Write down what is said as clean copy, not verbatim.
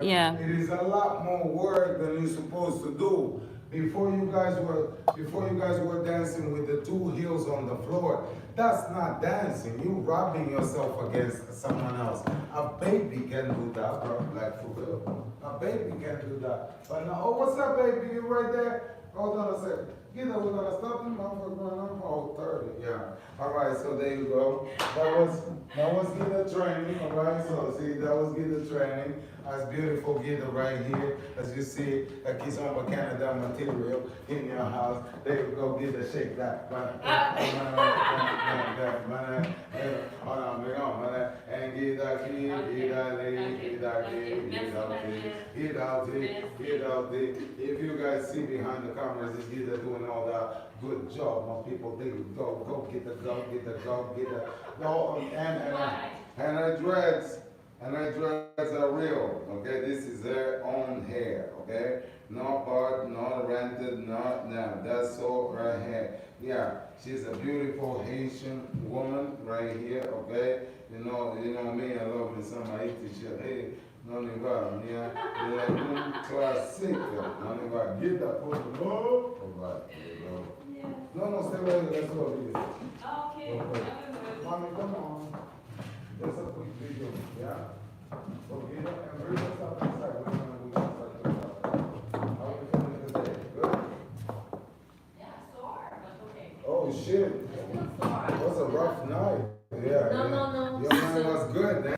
Yeah. It is a lot more work than you're supposed to do. Before you guys were dancing with the two heels on the floor, that's not dancing. You rubbing yourself against someone else. A baby can do that, bro. Like for real. A baby can do that. But now, oh, what's up, baby? You right there? Hold on a second. Guida, we're gonna stop him. Motherfucker going on for 30. Yeah. All right. So there you go. That was Guida training. All right. So see, that was Guida training. That's beautiful Guida right here. As you see, a Kizomba Canada material in your house. There you go. Guida, shake that. And Guida, if you guys see behind the cameras, it's Guida doing all that. Good job, my people. There you go. Go get the go, get the go, get the go. And her dreads. And her dreads are real, okay? This is her own hair, okay? No part, not rented, not now. That's all her hair. Yeah, she's a beautiful Haitian woman right here, okay? You know me, I love me some Haiti shit. Hey, non ne va, yeah. Classic. Non ne va. Get that for the love. Alright, there you go. No, stay right here. Let's go. Okay. Mommy, come on. That's a quick video, yeah. Okay, and bring us up. Oh shit. It's still sore. It was a rough night. Yeah. No. Your man was good, man.